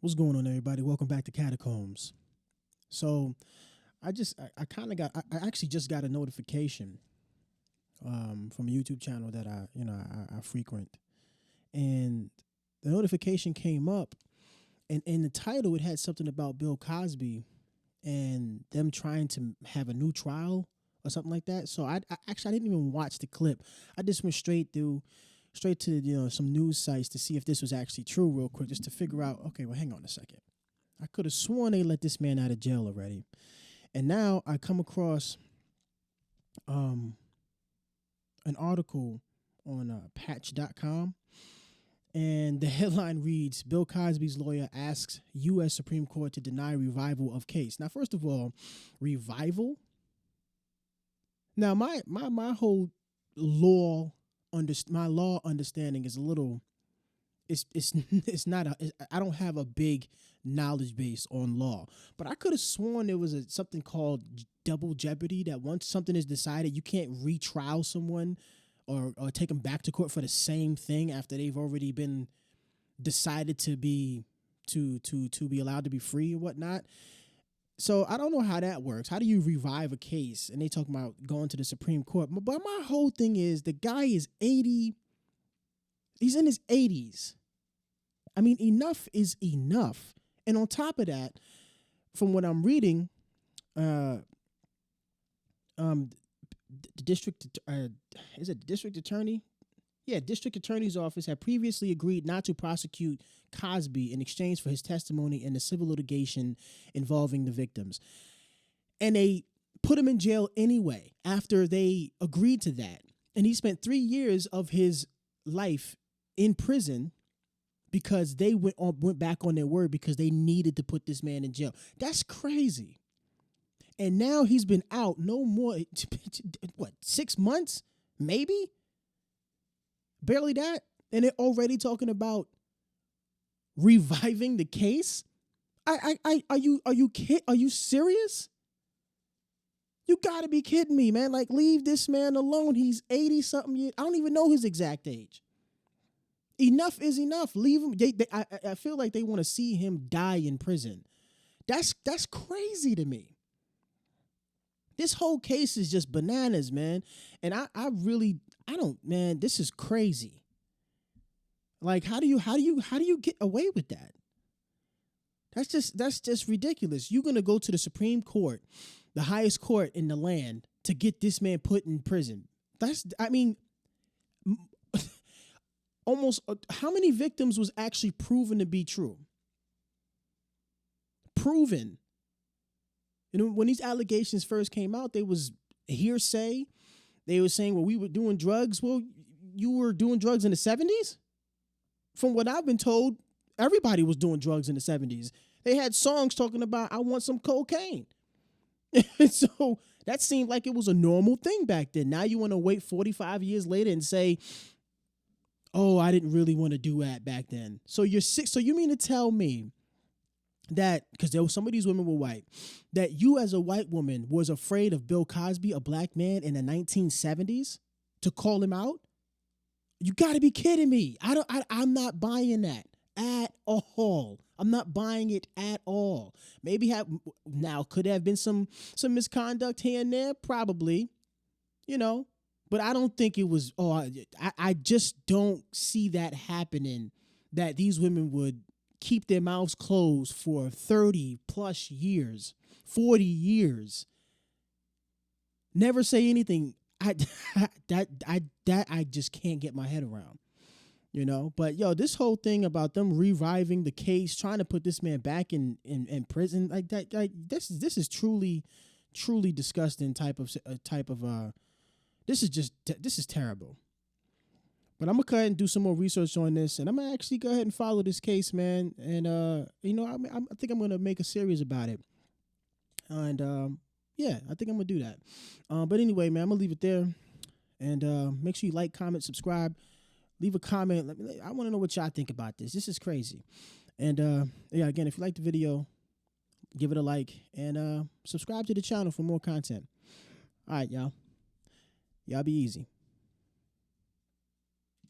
What's going on, everybody? Welcome back to Catacombs. So, I kind of got, I actually just got a notification from a YouTube channel that I frequent, and the notification came up, and in the title it had something about Bill Cosby and them trying to have a new trial or something like that. So I didn't even watch the clip. I just went straight to some news sites to see if this was actually true real quick, just to figure out. Okay, well, hang on a second. I could have sworn they let this man out of jail already, and now I come across um an article on patch.com, and the headline reads: Bill Cosby's lawyer asks U.S. Supreme Court to deny revival of case. Now, first of all, revival. Now, my whole my law understanding is a little. It's it's not a. I don't have a big knowledge base on law, but I could have sworn there was something called double jeopardy, that once something is decided, you can't retrial someone or take them back to court for the same thing after they've already been decided to be to be allowed to be free or whatnot. So I don't know how that works. How do you revive a case? And they talk about going to the Supreme Court. But my whole thing is, the guy is 80. He's in his 80s. I mean, enough is enough. And on top of that, from what I'm reading, the district is it the district attorney? Yeah, district attorney's office had previously agreed not to prosecute Cosby in exchange for his testimony in the civil litigation involving the victims. And they put him in jail anyway after they agreed to that. And he spent 3 years of his life in prison because they went back on their word, because they needed to put this man in jail. That's crazy. And now he's been out no more, what, 6 months? Maybe? Barely that. And they're already talking about reviving the case? Are you serious? You gotta be kidding me, man. Like, leave this man alone. He's 80 something years. I don't even know his exact age. Enough is enough. Leave him. I feel like they want to see him die in prison. That's crazy to me. This whole case is just bananas, man. And I don't, man, this is crazy. Like, how do you get away with that? That's just ridiculous. You're going to go to the Supreme Court, the highest court in the land, to get this man put in prison. Almost how many victims was actually proven to be true? Proven. When these allegations first came out, they was hearsay. They were saying, well, we were doing drugs. Well, you were doing drugs in the 70s? From what I've been told, everybody was doing drugs in the 70s. They had songs talking about, I want some cocaine. So that seemed like it was a normal thing back then. Now you want to wait 45 years later and say, oh, I didn't really want to do that back then. So you're sick. So you mean to tell me that, because some of these women were white, that you as a white woman was afraid of Bill Cosby, a black man in the 1970s, to call him out? You got to be kidding me. I'm not buying that at all. I'm not buying it at all. Maybe could there have been some misconduct here and there? Probably, but I don't think it was. I just don't see that happening, that these women would keep their mouths closed for 30 plus years, 40 years. Never say anything. I just can't get my head around, But this whole thing about them reviving the case, trying to put this man back in prison, like that, this is truly disgusting type of this is terrible. But I'm gonna go ahead and do some more research on this, and I'm gonna actually go ahead and follow this case, man. And I think I'm gonna make a series about it. And yeah, I think I'm gonna do that. But anyway, man, I'm gonna leave it there. And make sure you like, comment, subscribe, leave a comment. I want to know what y'all think about this. This is crazy. And yeah, again, if you like the video, give it a like, and subscribe to the channel for more content. All right, y'all. Y'all be easy.